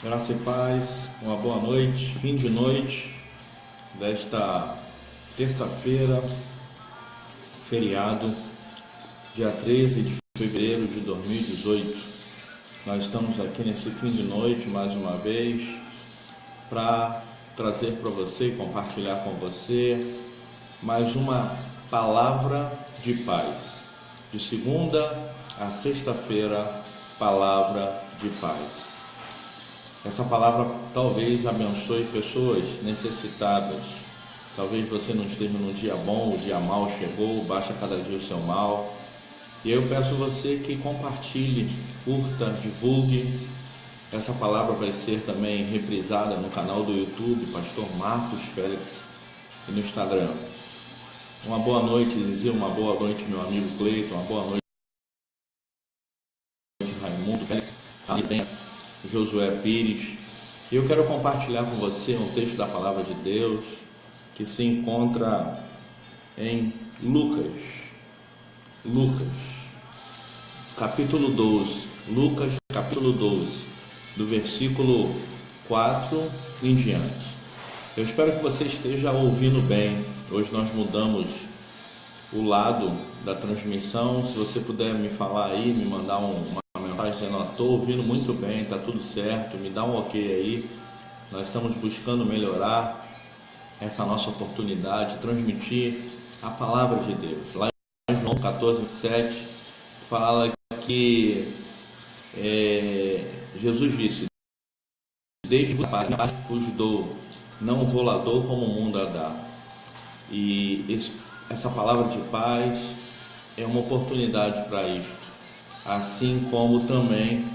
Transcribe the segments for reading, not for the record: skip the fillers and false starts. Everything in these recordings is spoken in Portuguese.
Graça e paz, uma boa noite, fim de noite desta terça-feira, feriado, dia 13 de fevereiro de 2018. Nós estamos aqui nesse fim de noite mais uma vez para trazer para você e compartilhar com você mais uma palavra de paz. De segunda a sexta-feira, palavra de paz. Essa palavra talvez abençoe pessoas necessitadas. Talvez você não esteja num dia bom, o dia mal chegou, baixa cada dia o seu mal. E eu peço a você que compartilhe, curta, divulgue. Essa palavra vai ser também reprisada no canal do YouTube, Pastor Marcos Félix, e no Instagram. Uma boa noite, Lizzie, uma boa noite, meu amigo Cleiton, uma boa noite, Raimundo Félix, Josué Pires. E eu quero compartilhar com você um texto da Palavra de Deus que se encontra em Lucas, capítulo 12, Lucas capítulo 12, do versículo 4 em diante. Eu espero que você esteja ouvindo bem. Hoje nós mudamos o lado da transmissão. Se você puder me falar aí, me mandar uma mensagem dizendo: estou ouvindo muito bem, está tudo certo, me dá um ok aí. Nós estamos buscando melhorar essa nossa oportunidade de transmitir a palavra de Deus. Lá em João 14:7 fala que Jesus disse: desde a paz vos dou, não vou lá dou como o mundo a dá. E essa palavra de paz é uma oportunidade para isto, assim como também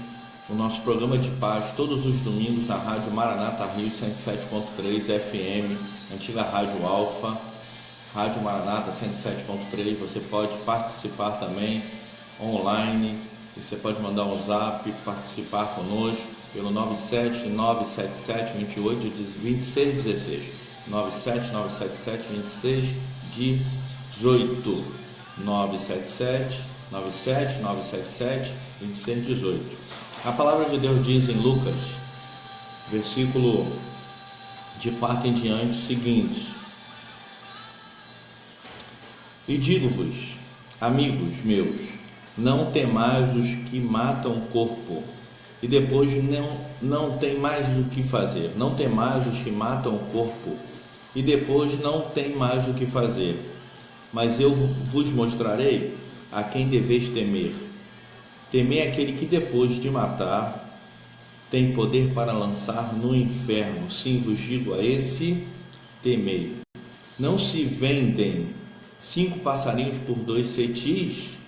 o nosso programa de paz todos os domingos na Rádio Maranata Rio 107.3 FM, antiga Rádio Alfa, Rádio Maranata 107.3. Você pode participar também online, você pode mandar um zap, participar conosco pelo 97977282616, 979772618, 977-977-2618. A palavra de Deus diz em Lucas, versículo de 4 em diante, o seguinte: e digo-vos, amigos meus, não temais os que matam o corpo, e depois não tem mais o que fazer. Não temais os que matam o corpo, e depois não tem mais o que fazer. Mas eu vos mostrarei a quem deveis temer. Temei aquele que depois de matar tem poder para lançar no inferno. Sim, vos digo, a esse temei. Não se vendem 5 passarinhos por 2 cetis,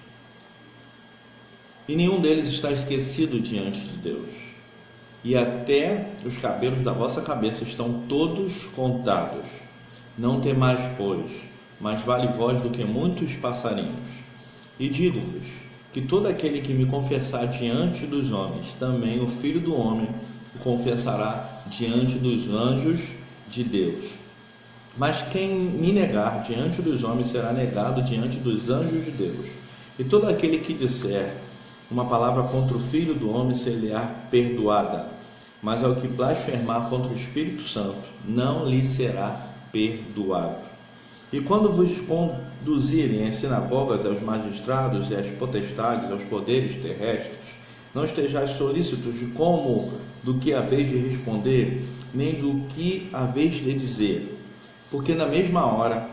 e nenhum deles está esquecido diante de Deus. E até os cabelos da vossa cabeça estão todos contados. Não temais, pois, mais vale vós do que muitos passarinhos. E digo-vos que todo aquele que me confessar diante dos homens, também o Filho do Homem o confessará diante dos anjos de Deus. Mas quem me negar diante dos homens será negado diante dos anjos de Deus. E todo aquele que disser uma palavra contra o Filho do Homem ser-lhe-á perdoada, mas ao que blasfemar contra o Espírito Santo não lhe será perdoado. E quando vos conduzirem às sinagogas, aos magistrados e às potestades, aos poderes terrestres, não estejais solícitos de como do que haveis de responder, nem do que haveis de dizer, porque na mesma hora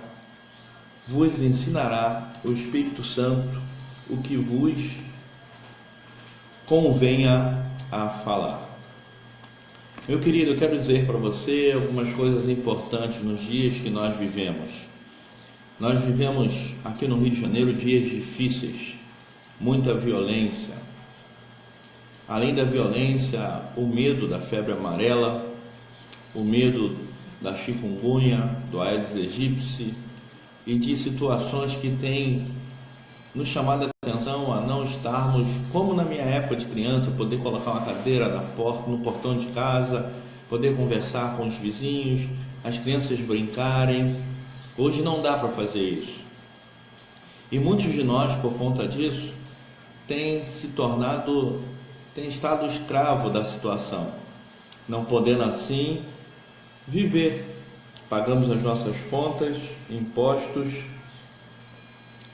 vos ensinará o Espírito Santo o que vos convenha a falar. Meu querido, eu quero dizer para você algumas coisas importantes nos dias que nós vivemos. Nós vivemos aqui no Rio de Janeiro dias difíceis, muita violência. Além da violência, o medo da febre amarela, o medo da chikungunya, do Aedes aegypti e de situações que têm nos chamado a atenção a não estarmos, como na minha época de criança, poder colocar uma cadeira no portão de casa, poder conversar com os vizinhos, as crianças brincarem. Hoje não dá para fazer isso. E muitos de nós, por conta disso, têm estado escravo da situação. não podendo assim viver. Pagamos as nossas contas, impostos,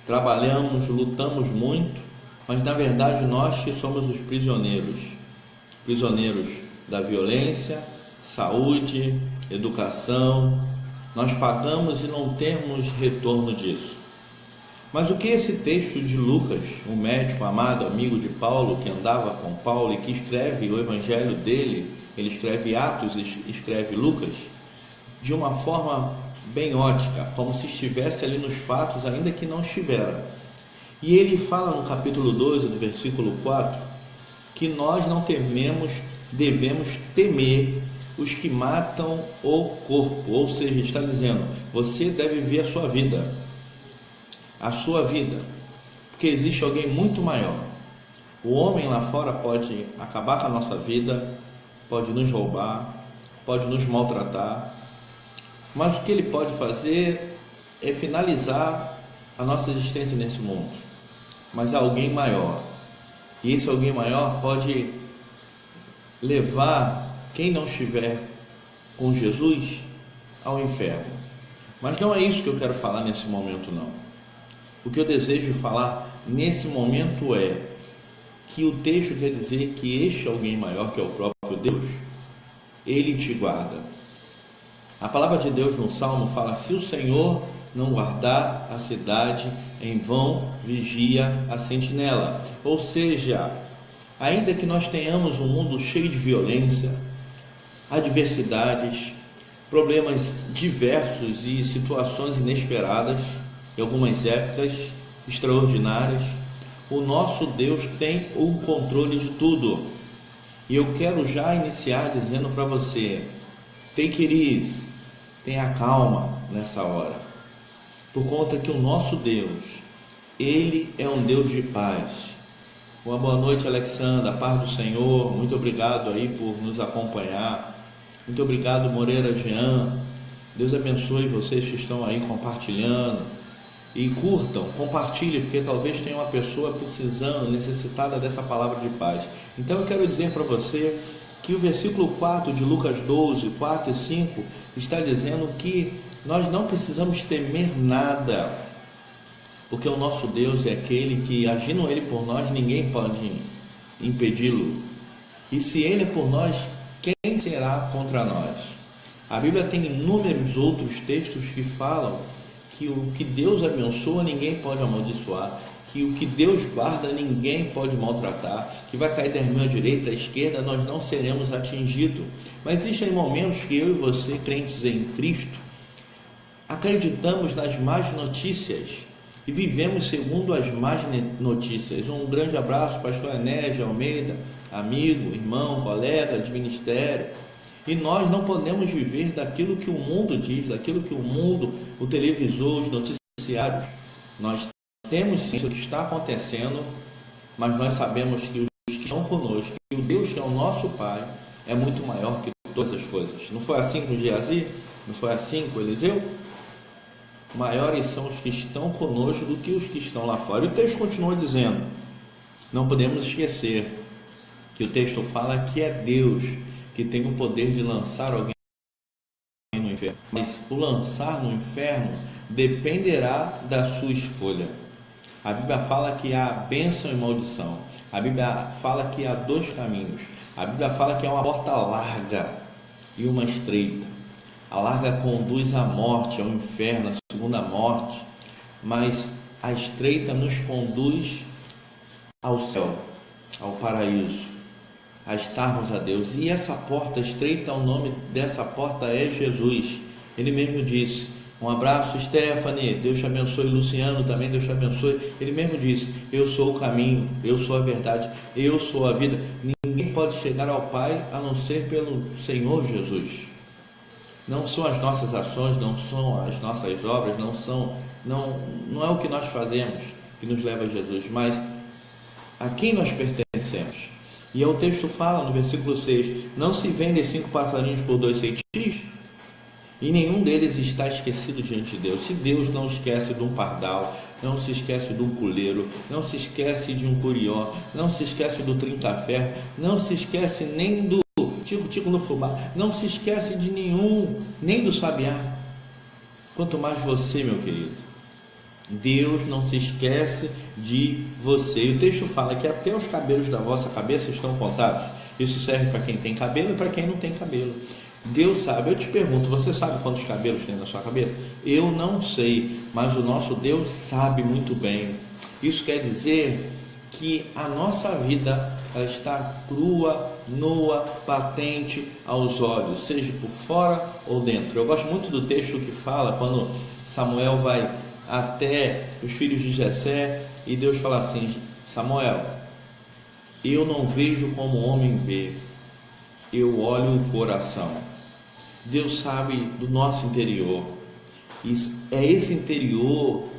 trabalhamos, lutamos muito, mas na verdade nós que somos os prisioneiros da violência, saúde, educação. Nós pagamos e não temos retorno disso. Mas o que esse texto de Lucas, um médico amado, amigo de Paulo, que andava com Paulo e que escreve o evangelho dele, ele escreve Atos e escreve Lucas, de uma forma bem ótica, como se estivesse ali nos fatos, ainda que não estivera. E ele fala no capítulo 12, do versículo 4, que nós não devemos temer os que matam o corpo, ou seja, está dizendo, você deve viver a sua vida, porque existe alguém muito maior. O homem lá fora pode acabar com a nossa vida, pode nos roubar, pode nos maltratar, mas o que ele pode fazer é finalizar a nossa existência nesse mundo. Mas há alguém maior, e esse alguém maior pode levar quem não estiver com Jesus ao inferno. Mas não é isso que eu quero falar nesse momento, não. O que eu desejo falar nesse momento é que o texto quer dizer que este alguém maior, que é o próprio Deus, ele te guarda. A palavra de Deus no Salmo fala: se o Senhor não guardar a cidade, em vão vigia a sentinela. Ou seja, ainda que nós tenhamos um mundo cheio de violência, adversidades, problemas diversos e situações inesperadas, em algumas épocas extraordinárias, o nosso Deus tem o controle de tudo. E eu quero já iniciar dizendo para você: take it easy, tenha calma nessa hora, por conta que o nosso Deus, Ele é um Deus de paz. Uma boa noite, Alexandra, a paz do Senhor, muito obrigado aí por nos acompanhar, muito obrigado, Moreira Jean, Deus abençoe vocês que estão aí compartilhando, e curtam, compartilhem, porque talvez tenha uma pessoa precisando, necessitada dessa palavra de paz. Então eu quero dizer para você que o versículo 4 de Lucas 12, 4 e 5, está dizendo que nós não precisamos temer nada, porque o nosso Deus é aquele que, agindo Ele por nós, ninguém pode impedi-lo. E se Ele é por nós, quem será contra nós? A Bíblia tem inúmeros outros textos que falam que o que Deus abençoa, ninguém pode amaldiçoar, que o que Deus guarda, ninguém pode maltratar, que vai cair da minha direita, à esquerda, nós não seremos atingidos. Mas existem momentos que eu e você, crentes em Cristo, acreditamos nas más notícias e vivemos segundo as más notícias. Um grande abraço, pastor Enésio Almeida, amigo, irmão, colega de ministério. E nós não podemos viver daquilo que o mundo diz, daquilo que o mundo, o televisor, os noticiários. Nós temos sim o que está acontecendo, mas nós sabemos que os que estão conosco, que o Deus que é o nosso Pai, é muito maior que todas as coisas. Não foi assim com Geazi? Não foi assim com Eliseu? Maiores são os que estão conosco do que os que estão lá fora. E o texto continua dizendo, não podemos esquecer que o texto fala que é Deus que tem o poder de lançar alguém no inferno. Mas o lançar no inferno dependerá da sua escolha. A Bíblia fala que há bênção e maldição. A Bíblia fala que há dois caminhos. A Bíblia fala que há uma porta larga e uma estreita. A larga conduz à morte, ao inferno, à segunda morte. Mas a estreita nos conduz ao céu, ao paraíso, a estarmos a Deus. E essa porta estreita, o nome dessa porta é Jesus. Ele mesmo disse, um abraço, Stephanie, Deus te abençoe. Luciano também, Deus te abençoe. Ele mesmo disse, eu sou o caminho, eu sou a verdade, eu sou a vida. Ninguém pode chegar ao Pai a não ser pelo Senhor Jesus. Não são as nossas ações, não são as nossas obras, não é o que nós fazemos que nos leva a Jesus, mas a quem nós pertencemos. E o texto fala no versículo 6, não se vendem 5 passarinhos por 2 ceitis, e nenhum deles está esquecido diante de Deus. Se Deus não esquece de um pardal, não se esquece de um coleiro, não se esquece de um curió, não se esquece do trinta-ferro, não se esquece nem do tico-tico no fubá. Não se esquece de nenhum, nem do sabiá. Quanto mais você, meu querido. Deus não se esquece de você. E o texto fala que até os cabelos da vossa cabeça estão contados. Isso serve para quem tem cabelo e para quem não tem cabelo. Deus sabe. Eu te pergunto, você sabe quantos cabelos tem na sua cabeça? Eu não sei, mas o nosso Deus sabe muito bem. Isso quer dizer que a nossa vida ela está crua, nua, patente aos olhos, seja por fora ou dentro. Eu gosto muito do texto que fala quando Samuel vai até os filhos de Jessé e Deus fala assim: Samuel, eu não vejo como o homem vê, eu olho o coração. Deus sabe do nosso interior, e é esse interior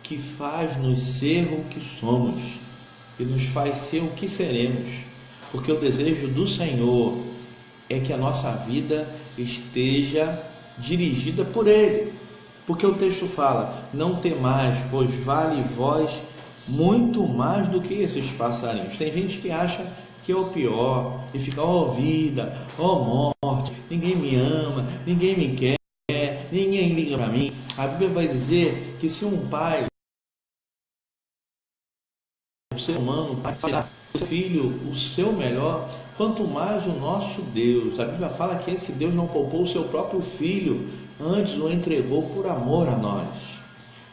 que faz nos ser o que somos e nos faz ser o que seremos, porque o desejo do Senhor é que a nossa vida esteja dirigida por Ele, porque o texto fala: não temais, pois vale vós muito mais do que esses passarinhos. Tem gente que acha que é o pior e fica: ó vida, ó morte, ninguém me ama, ninguém me quer, ninguém liga para mim. A Bíblia vai dizer que se um pai, o ser humano, será o filho o seu melhor, quanto mais o nosso Deus. A Bíblia fala que esse Deus não poupou o seu próprio filho, antes o entregou por amor a nós.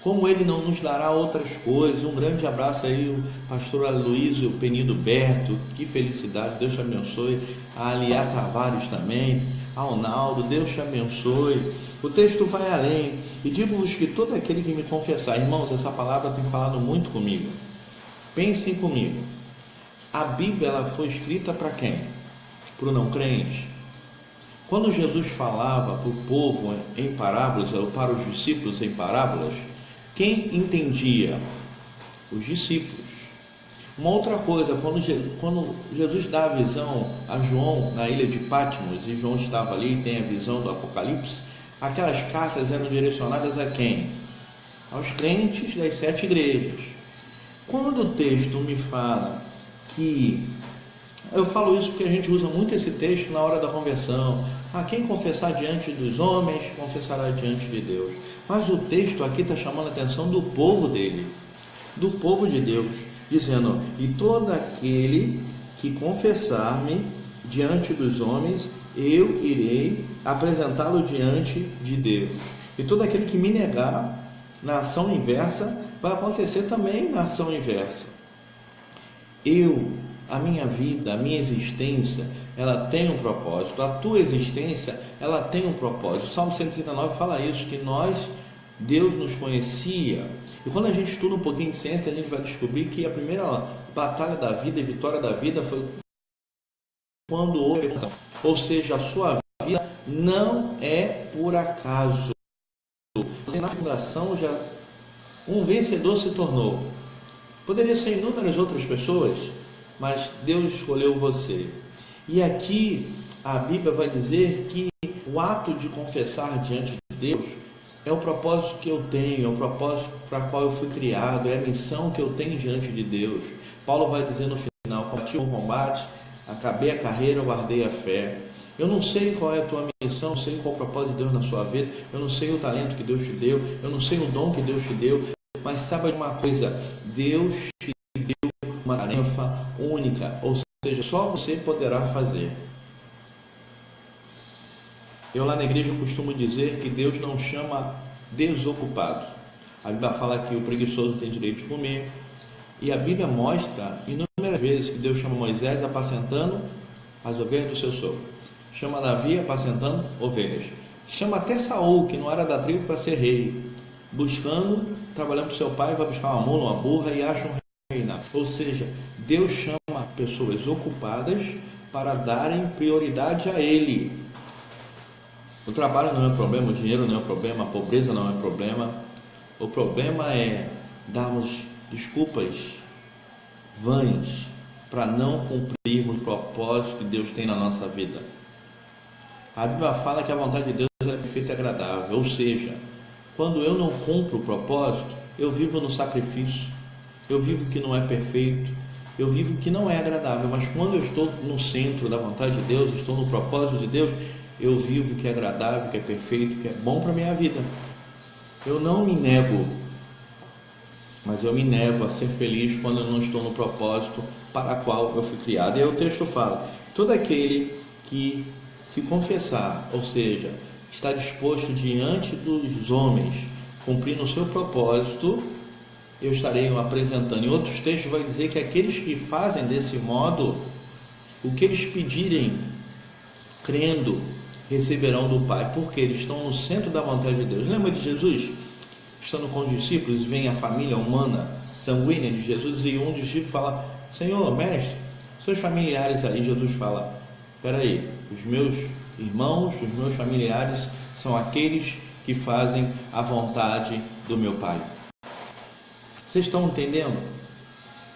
Como Ele não nos dará outras coisas? Um grande abraço aí, o pastor Aloysio Penido Berto, que felicidade, Deus te abençoe. A Aliá Tavares também, ao Naldo, Deus te abençoe. O texto vai além: e digo-vos que todo aquele que me confessar. Irmãos, essa palavra tem falado muito comigo. Pensem comigo, a Bíblia ela foi escrita para quem? Para o não crente. Quando Jesus falava para o povo em parábolas, ou para os discípulos em parábolas, quem entendia? Os discípulos. Uma outra coisa, quando Jesus dá a visão a João na ilha de Patmos, e João estava ali e tem a visão do Apocalipse, aquelas cartas eram direcionadas a quem? Aos crentes das 7 igrejas. Quando o texto me fala que, eu falo isso porque a gente usa muito esse texto na hora da conversão: quem confessar diante dos homens, confessará diante de Deus. Mas o texto aqui está chamando a atenção do povo dele, do povo de Deus, dizendo: e todo aquele que confessar-me diante dos homens, eu irei apresentá-lo diante de Deus. E todo aquele que me negar, na ação inversa, vai acontecer também na ação inversa. A minha vida, a minha existência, ela tem um propósito. A tua existência, ela tem um propósito. O Salmo 139 fala isso, que Deus nos conhecia. E quando a gente estuda um pouquinho de ciência, a gente vai descobrir que a primeira batalha da vida e vitória da vida foi quando houve, ou seja, a sua vida não é por acaso. Você na fundação já um vencedor se tornou. Poderia ser inúmeras outras pessoas, mas Deus escolheu você. E aqui a Bíblia vai dizer que o ato de confessar diante de Deus é o propósito que eu tenho, é o propósito para o qual eu fui criado, é a missão que eu tenho diante de Deus. Paulo vai dizer no final: combati o combate, acabei a carreira, guardei a fé. Eu não sei qual é a tua missão, não sei qual é o propósito de Deus na sua vida, eu não sei o talento que Deus te deu, eu não sei o dom que Deus te deu, mas saiba de uma coisa: Deus te deu uma tarefa única, ou seja, só você poderá fazer. Eu lá na igreja costumo dizer que Deus não chama desocupado. A Bíblia fala que o preguiçoso tem direito de comer, e a Bíblia mostra inúmeras vezes que Deus chama Moisés apacentando as ovelhas do seu sogro, chama Davi apacentando ovelhas, chama até Saul, que não era da tribo, para ser rei, trabalhando para o seu pai, vai buscar uma mula, uma burra e acha um reinar. Ou seja, Deus chama pessoas ocupadas para darem prioridade a Ele. O trabalho não é problema, o dinheiro não é problema, a pobreza não é problema. O problema é darmos desculpas vãs para não cumprirmos o propósito que Deus tem na nossa vida. A Bíblia fala que a vontade de Deus é perfeita e agradável, ou seja, quando eu não cumpro o propósito, eu vivo no sacrifício, eu vivo que não é perfeito, eu vivo o que não é agradável, mas quando eu estou no centro da vontade de Deus, estou no propósito de Deus, eu vivo o que é agradável, o que é perfeito, o que é bom para a minha vida. Eu não me nego, mas eu me nego a ser feliz quando eu não estou no propósito para o qual eu fui criado. E aí o texto fala: todo aquele que se confessar, ou seja, está disposto diante dos homens, cumprindo o seu propósito, eu estarei o apresentando. Em outros textos vai dizer que aqueles que fazem desse modo, o que eles pedirem, crendo, receberão do Pai, porque eles estão no centro da vontade de Deus. Lembra de Jesus? Estando com os discípulos, vem a família humana sanguínea de Jesus e um dos discípulos fala: Senhor, mestre, seus familiares aí. Jesus fala: espera aí, os meus irmãos, os meus familiares são aqueles que fazem a vontade do meu Pai. Vocês estão entendendo?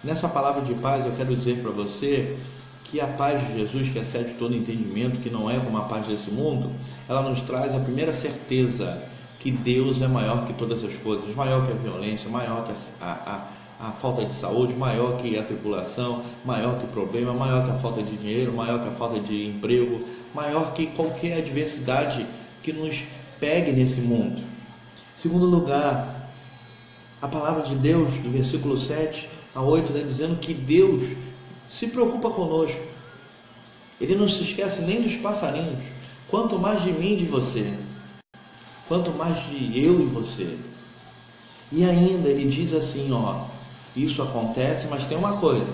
Nessa palavra de paz eu quero dizer para você que a paz de Jesus, que excede todo entendimento, que não é como a paz desse mundo, ela nos traz a primeira certeza que Deus é maior que todas as coisas, maior que a violência, maior que a falta de saúde, maior que a tribulação, maior que o problema, maior que a falta de dinheiro, maior que a falta de emprego, maior que qualquer adversidade que nos pegue nesse mundo. Segundo lugar, a palavra de Deus, do versículo 7 a 8, dizendo que Deus se preocupa conosco. Ele não se esquece nem dos passarinhos, quanto mais de mim e de você, quanto mais de eu e você. E ainda ele diz assim, isso acontece, mas tem uma coisa: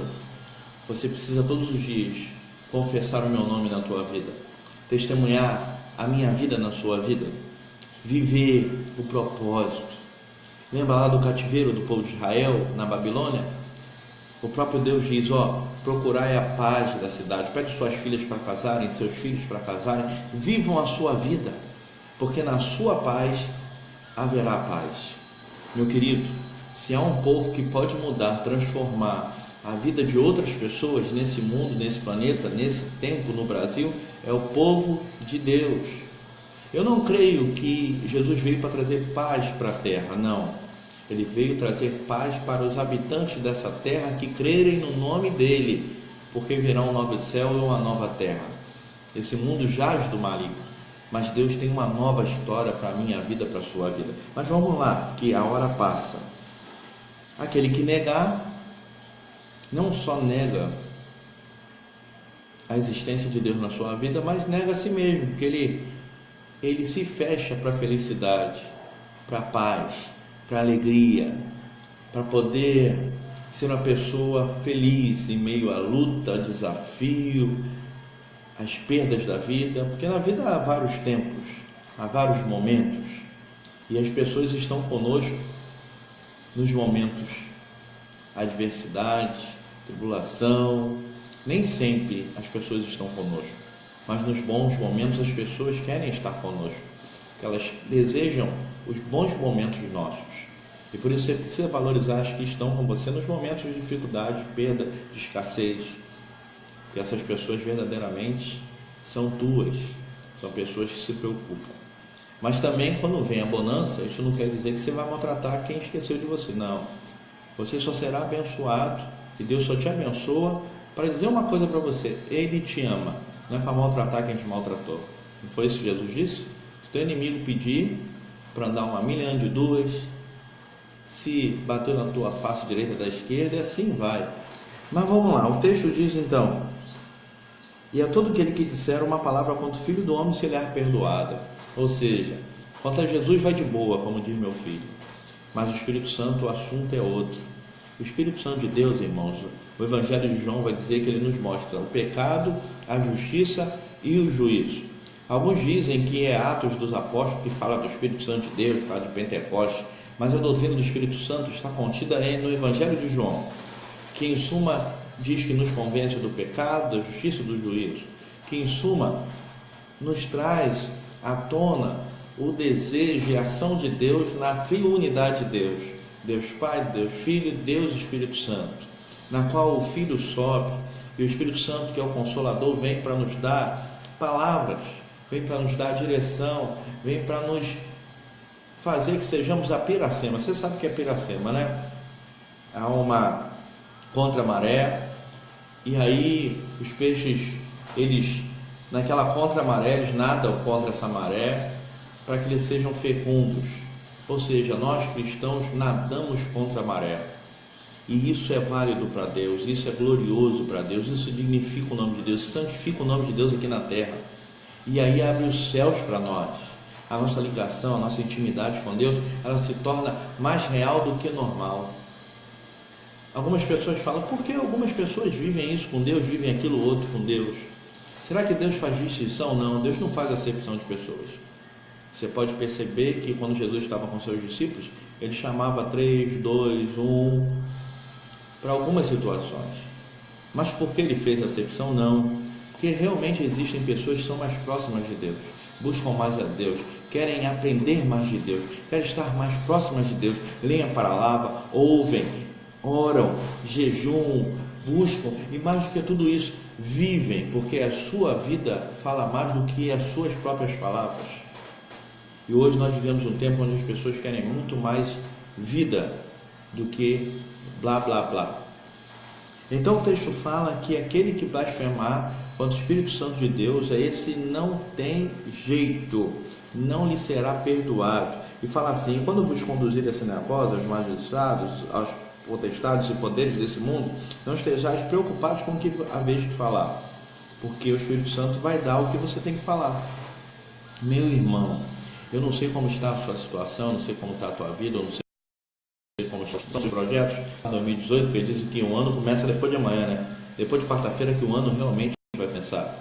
você precisa todos os dias confessar o meu nome na tua vida, testemunhar a minha vida na sua vida, viver o propósito. Lembra lá do cativeiro do povo de Israel na Babilônia? O próprio Deus diz, procurai a paz da cidade, pede suas filhas para casarem, seus filhos para casarem, vivam a sua vida, porque na sua paz haverá paz. Meu querido, se há um povo que pode mudar, transformar a vida de outras pessoas nesse mundo, nesse planeta, nesse tempo no Brasil, é o povo de Deus. Eu não creio que Jesus veio para trazer paz para a terra, não. Ele veio trazer paz para os habitantes dessa terra que crerem no nome dele, porque virá um novo céu e uma nova terra. Esse mundo jaz do maligno, mas Deus tem uma nova história para a minha vida, para a sua vida. Mas vamos lá, que a hora passa. Aquele que negar, não só nega a existência de Deus na sua vida, mas nega a si mesmo, porque ele se fecha para a felicidade, para a paz, para a alegria, para poder ser uma pessoa feliz em meio à luta, desafio, às perdas da vida, porque na vida há vários tempos, há vários momentos, e as pessoas estão conosco nos momentos adversidade, tribulação. Nem sempre as pessoas estão conosco, mas nos bons momentos as pessoas querem estar conosco, porque elas desejam os bons momentos nossos, e por isso você precisa valorizar as que estão com você nos momentos de dificuldade, de perda, de escassez, porque essas pessoas verdadeiramente são tuas, são pessoas que se preocupam. Mas também quando vem a bonança, isso não quer dizer que você vai maltratar quem esqueceu de você, não. Você só será abençoado, e Deus só te abençoa para dizer uma coisa para você: Ele te ama, não é para maltratar quem te maltratou. Não foi isso que Jesus disse? Se teu inimigo pedir para andar uma milha, ande duas, se bateu na tua face direita da esquerda, e assim vai. Mas vamos lá, o texto diz então: e a todo aquele que disser uma palavra contra o Filho do Homem se lhe é perdoada. Ou seja, quanto a Jesus vai de boa, como diz meu filho, mas o Espírito Santo, o assunto é outro. O Espírito Santo de Deus, irmãos, o Evangelho de João vai dizer que ele nos mostra o pecado, a justiça e o juízo. Alguns dizem que é Atos dos Apóstolos que fala do Espírito Santo de Deus, fala de Pentecostes, mas a doutrina do Espírito Santo está contida no Evangelho de João, que em suma diz que nos convence do pecado, da justiça e do juízo, que em suma nos traz à tona o desejo e a ação de Deus na triunidade de Deus, Deus Pai, Deus Filho, Deus Espírito Santo, na qual o Filho sobe e o Espírito Santo, que é o Consolador, vem para nos dar palavras, vem para nos dar direção, vem para nos fazer que sejamos a piracema. Você sabe o que é piracema, né? Há uma contra-maré, E aí os peixes, eles, naquela contra-maré, eles nadam contra essa maré para que eles sejam fecundos. Ou seja, nós cristãos nadamos contra a maré. E isso é válido para Deus, isso é glorioso para Deus, isso dignifica o nome de Deus, santifica o nome de Deus aqui na terra. E aí abre os céus para nós. A nossa ligação, a nossa intimidade com Deus, ela se torna mais real do que normal. Algumas pessoas falam, por que algumas pessoas vivem isso com Deus, vivem aquilo outro com Deus? Será que Deus faz distinção? Não, Deus não faz acepção de pessoas. Você pode perceber que quando Jesus estava com seus discípulos, ele chamava 3, 2, 1 para algumas situações. Mas por que ele fez acepção? Não. Porque realmente existem pessoas que são mais próximas de Deus, buscam mais a Deus, querem aprender mais de Deus, querem estar mais próximas de Deus, leem a palavra, ouvem, oram, jejum, buscam e mais do que tudo isso, vivem, porque a sua vida fala mais do que as suas próprias palavras. E hoje nós vivemos um tempo onde as pessoas querem muito mais vida do que blá blá blá. Então o texto fala que aquele que blasfemar contra o Espírito Santo de Deus, esse não tem jeito, não lhe será perdoado. E fala assim, quando vos conduzir a sinagoga, aos magistrados, aos potestades e poderes desse mundo, não estejais preocupados com o que haveis de falar, porque o Espírito Santo vai dar o que você tem que falar. Meu irmão, eu não sei como está a sua situação, não sei como está a tua vida, eu não sei como estão os projetos 2018, porque dizem que um ano começa depois de amanhã, né? Depois de quarta-feira que o ano realmente vai pensar.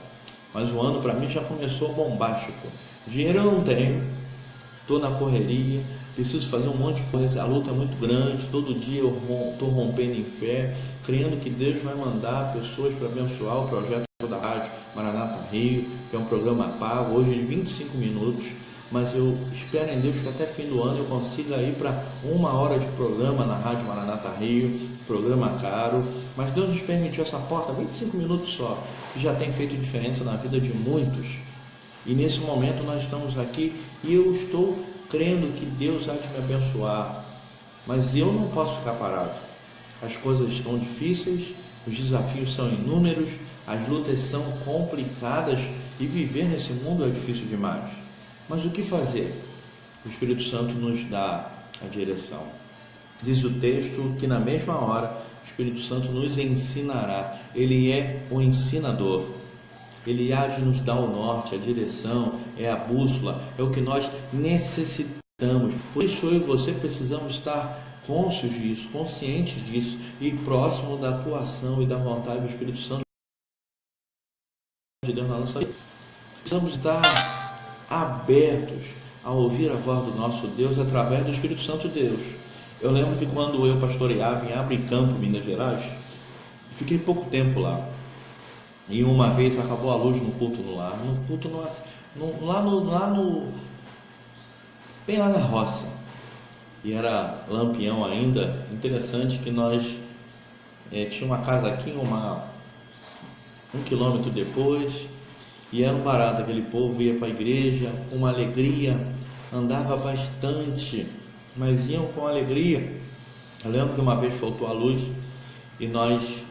Mas o ano para mim já começou bombástico. Dinheiro eu não tenho, estou na correria, preciso fazer um monte de coisa, a luta é muito grande, todo dia eu estou rompendo em fé, crendo que Deus vai mandar pessoas para abençoar o projeto da Rádio Maranata Rio, que é um programa pago, hoje de 25 minutos, mas eu espero em Deus que até fim do ano eu consiga ir para 1 hora de programa na Rádio Maranata Rio, programa caro, mas Deus nos permitiu essa porta, 25 minutos só, que já tem feito diferença na vida de muitos. E nesse momento nós estamos aqui e eu estou crendo que Deus há de me abençoar, mas eu não posso ficar parado. As coisas estão difíceis, os desafios são inúmeros, as lutas são complicadas e viver nesse mundo é difícil demais. Mas o que fazer? O Espírito Santo nos dá a direção. Diz o texto que na mesma hora o Espírito Santo nos ensinará. Ele é o ensinador. Ele há de nos dar o norte, a direção, é a bússola, é o que nós necessitamos. Por isso eu e você precisamos estar cônscios disso, conscientes disso e próximo da atuação e da vontade do Espírito Santo de Deus na nossa vida. Precisamos estar abertos a ouvir a voz do nosso Deus através do Espírito Santo de Deus. Eu lembro que quando eu pastoreava em Abre Campo, Minas Gerais, fiquei pouco tempo lá. E uma vez acabou a luz no culto no lar, bem lá na roça, e era Lampião ainda. Interessante que nós tinha uma casa aqui, 1 quilômetro depois, e era um barato, aquele povo ia para a igreja com uma alegria, andava bastante, mas iam com alegria. Eu lembro que uma vez faltou a luz e nós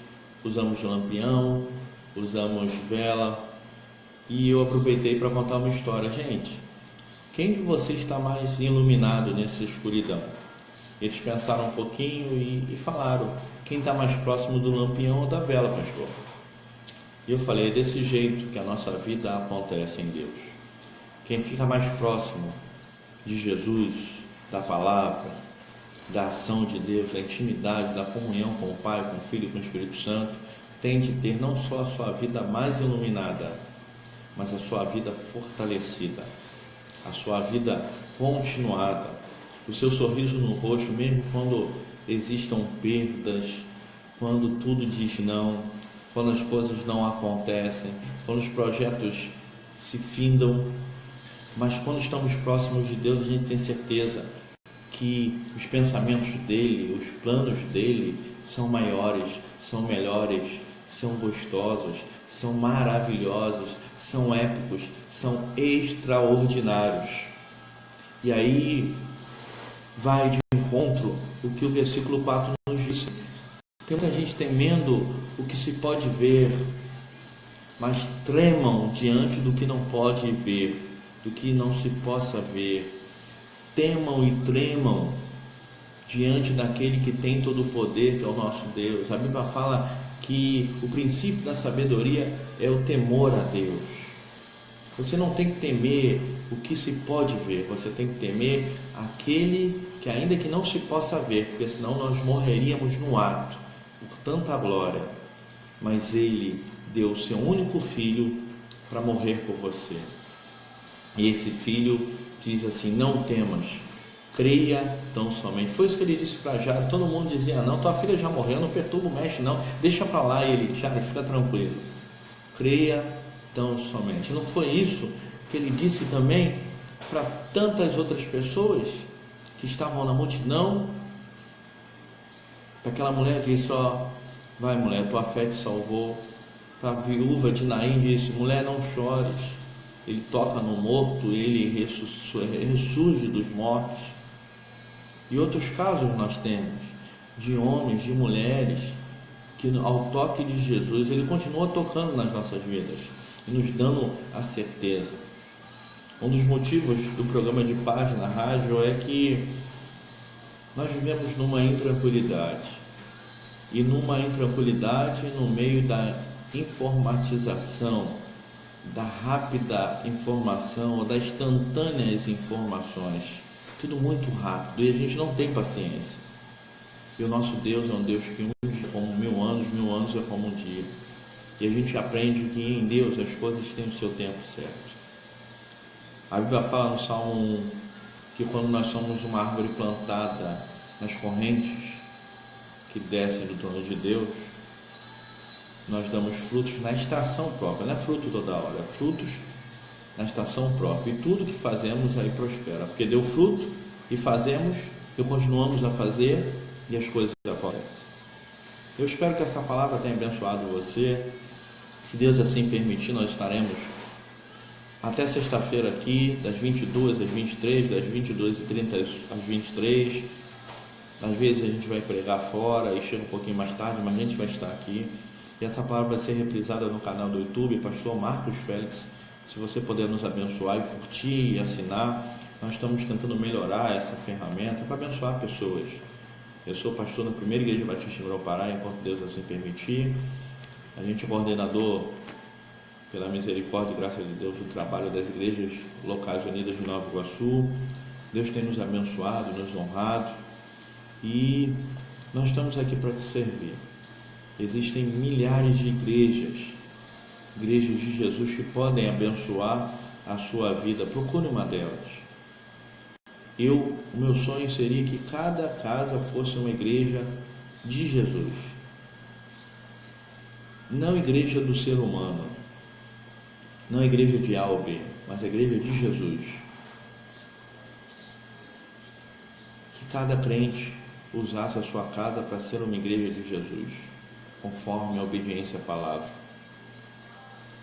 usamos lampião, usamos vela, e eu aproveitei para contar uma história. Gente, quem de vocês está mais iluminado nessa escuridão? Eles pensaram um pouquinho e falaram, quem está mais próximo do lampião ou da vela, pastor? E eu falei, é desse jeito que a nossa vida acontece em Deus. Quem fica mais próximo de Jesus, da palavra, da ação de Deus, da intimidade, da comunhão com o Pai, com o Filho e com o Espírito Santo, tem de ter não só a sua vida mais iluminada, mas a sua vida fortalecida, a sua vida continuada, o seu sorriso no rosto, mesmo quando existam perdas, quando tudo diz não, quando as coisas não acontecem, quando os projetos se findam, mas quando estamos próximos de Deus, a gente tem certeza que os pensamentos dele, os planos dele são maiores, são melhores, são gostosos, são maravilhosos, são épicos, são extraordinários. E aí vai de encontro o que o versículo 4 nos diz. Tem muita gente temendo o que se pode ver, mas tremam diante do que não pode ver, do que não se possa ver. Temam e tremam diante daquele que tem todo o poder, que é o nosso Deus. A Bíblia fala que o princípio da sabedoria é o temor a Deus. Você não tem que temer o que se pode ver, você tem que temer aquele que ainda que não se possa ver, porque senão nós morreríamos no ato, por tanta glória. Mas Ele deu o seu único filho para morrer por você. E esse filho diz assim: não temas, creia tão somente. Foi isso que ele disse para Jairo. Todo mundo dizia: não, tua filha já morreu, não perturba o mestre não, deixa para lá. E ele: Jairo, fica tranquilo, creia tão somente. Não foi isso que ele disse também para tantas outras pessoas que estavam na multidão? Para aquela mulher disse: ó, vai mulher, tua fé te salvou. Para a viúva de Naim disse: mulher, não chores. Ele toca no morto, ele ressurge dos mortos. E outros casos nós temos de homens, de mulheres que ao toque de Jesus ele continua tocando nas nossas vidas e nos dando a certeza. Um dos motivos do programa de paz na rádio é que nós vivemos numa intranquilidade, e numa intranquilidade no meio da informatização, da rápida informação, ou das instantâneas informações, tudo muito rápido, e a gente não tem paciência. E o nosso Deus é um Deus que um dia é como 1000 anos é como um dia, e a gente aprende que em Deus as coisas têm o seu tempo certo. A Bíblia fala no Salmo 1 que quando nós somos uma árvore plantada nas correntes que descem do trono de Deus, nós damos frutos na estação própria, não é fruto toda hora, é frutos na estação própria, e tudo que fazemos aí prospera, porque deu fruto e fazemos e continuamos a fazer e as coisas acontecem. Eu espero que essa palavra tenha abençoado você. Se Deus assim permitir, nós estaremos até sexta-feira aqui, das 22 às 23, das 22h30 às 23. Às vezes a gente vai pregar fora e chega um pouquinho mais tarde, mas a gente vai estar aqui. E essa palavra vai ser reprisada no canal do YouTube, Pastor Marcos Félix. Se você puder nos abençoar e curtir e assinar, nós estamos tentando melhorar essa ferramenta para abençoar pessoas. Eu sou pastor na Primeira Igreja Batista em Pará, enquanto Deus assim permitir. A gente é coordenador, pela misericórdia e graça de Deus, do trabalho das igrejas locais unidas de Nova Iguaçu. Deus tem nos abençoado, nos honrado, e nós estamos aqui para te servir. Existem milhares de igrejas de Jesus que podem abençoar a sua vida. Procure uma delas. O meu sonho seria que cada casa fosse uma igreja de Jesus, não igreja do ser humano, não igreja de A ou B, mas a igreja de Jesus. Que cada crente usasse a sua casa para ser uma igreja de Jesus, conforme a obediência à palavra.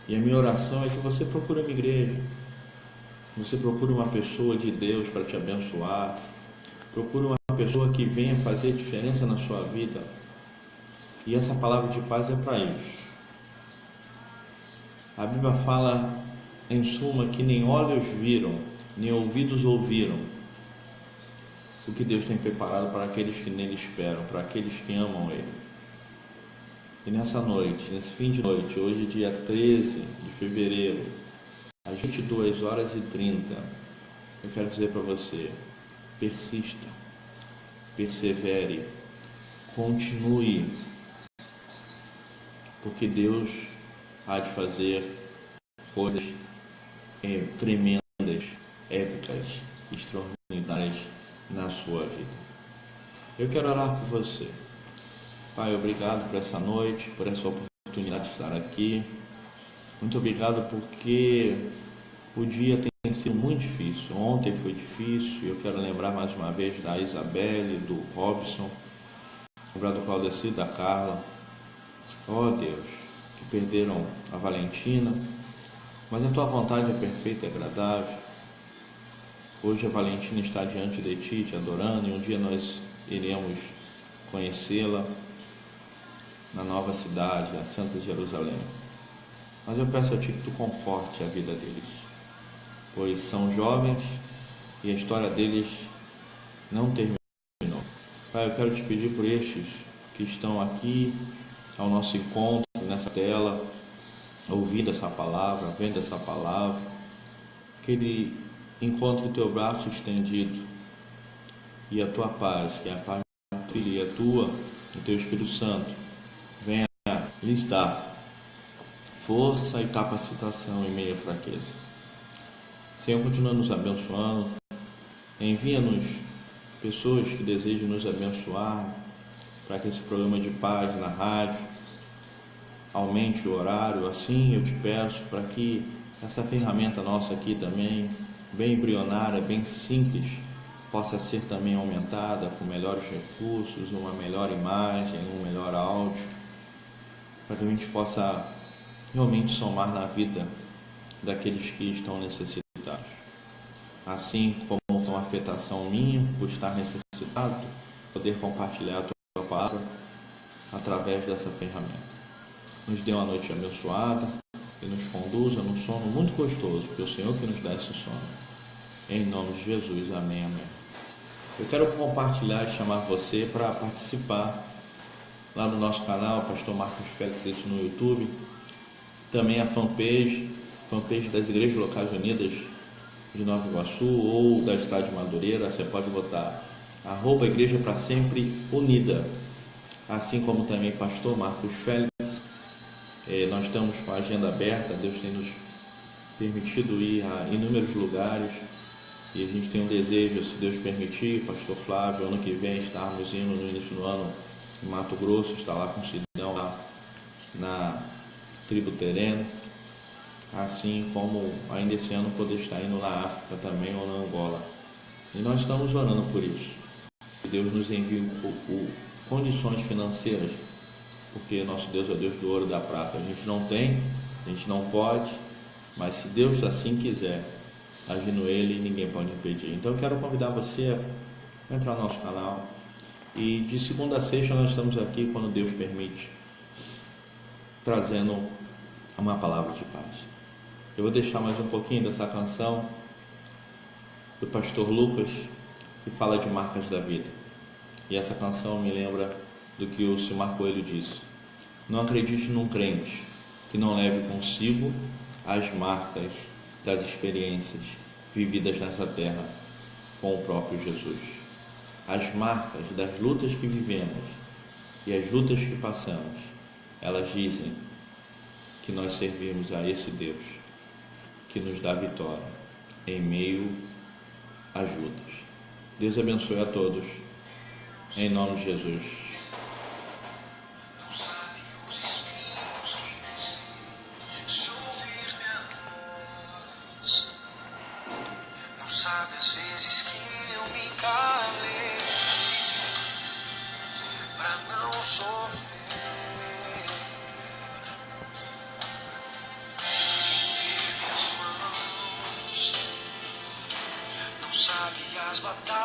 E a minha oração é que você procure uma igreja, você procure uma pessoa de Deus para te abençoar, procure uma pessoa que venha fazer diferença na sua vida. E essa palavra de paz é para isso. A Bíblia fala, em suma, que nem olhos viram, nem ouvidos ouviram o que Deus tem preparado para aqueles que nele esperam, para aqueles que amam Ele. E nessa noite, nesse fim de noite, hoje dia 13 de fevereiro, às 22h30, eu quero dizer para você: persista, persevere, continue, porque Deus há de fazer coisas tremendas, épicas, extraordinárias na sua vida. Eu quero orar por você. Pai, obrigado por essa noite, por essa oportunidade de estar aqui. Muito obrigado porque o dia tem sido muito difícil. Ontem foi difícil, e eu quero lembrar mais uma vez da Isabelle, do Robson, lembrar do Claudeci, da Carla, ó Deus, que perderam a Valentina, mas a tua vontade é perfeita e agradável. Hoje a Valentina está diante de ti, te adorando, e um dia nós iremos conhecê-la. na nova cidade, a Santa Jerusalém. Mas eu peço a Ti que Tu conforte a vida deles, pois são jovens e a história deles não terminou. Pai, eu quero Te pedir por estes que estão aqui ao nosso encontro, nessa tela, ouvindo essa palavra, vendo essa palavra, que ele encontre o Teu braço estendido e a Tua paz, que é a paz da Tua Filha e a Tua, o Teu Espírito Santo, venha lhes dar força e capacitação em meio à fraqueza. Senhor, continua nos abençoando, envia-nos pessoas que desejam nos abençoar, para que esse programa de paz na rádio aumente o horário. Assim eu te peço para que essa ferramenta nossa aqui também, bem embrionária, bem simples, possa ser também aumentada com melhores recursos, uma melhor imagem, um melhor áudio, para que a gente possa realmente somar na vida daqueles que estão necessitados. Assim como foi uma afetação minha por estar necessitado, poder compartilhar a Tua palavra através dessa ferramenta. Nos dê uma noite abençoada e nos conduza num sono muito gostoso, porque é o Senhor que nos dá esse sono. Em nome de Jesus, amém, amém. Eu quero compartilhar e chamar você para participar lá no nosso canal, Pastor Marcos Félix, isso no YouTube. Também a fanpage das Igrejas Locais Unidas de Nova Iguaçu ou da cidade de Madureira. Você pode botar @Igreja para Sempre Unida, assim como também Pastor Marcos Félix. Nós estamos com a agenda aberta, Deus tem nos permitido ir a inúmeros lugares e a gente tem um desejo, se Deus permitir, Pastor Flávio, ano que vem estarmos indo no início do ano em Mato Grosso, estar lá com o Sidão lá na tribo Tereno, assim como ainda esse ano poder estar indo na África também ou na Angola. E nós estamos orando por isso, que Deus nos envie condições financeiras, porque nosso Deus é o Deus do ouro e da prata. A gente não tem, a gente não pode, mas se Deus assim quiser, agindo Ele, ninguém pode impedir. Então eu quero convidar você a entrar no nosso canal, e de segunda a sexta nós estamos aqui, quando Deus permite, trazendo uma palavra de paz. Eu vou deixar mais um pouquinho dessa canção do pastor Lucas, que fala de marcas da vida. E essa canção me lembra do que o Silmar Coelho disse: não acredite num crente que não leve consigo as marcas das experiências vividas nessa terra com o próprio Jesus. As marcas das lutas que vivemos e as lutas que passamos, elas dizem que nós servimos a esse Deus que nos dá vitória em meio às lutas. Deus abençoe a todos, em nome de Jesus. As batalhas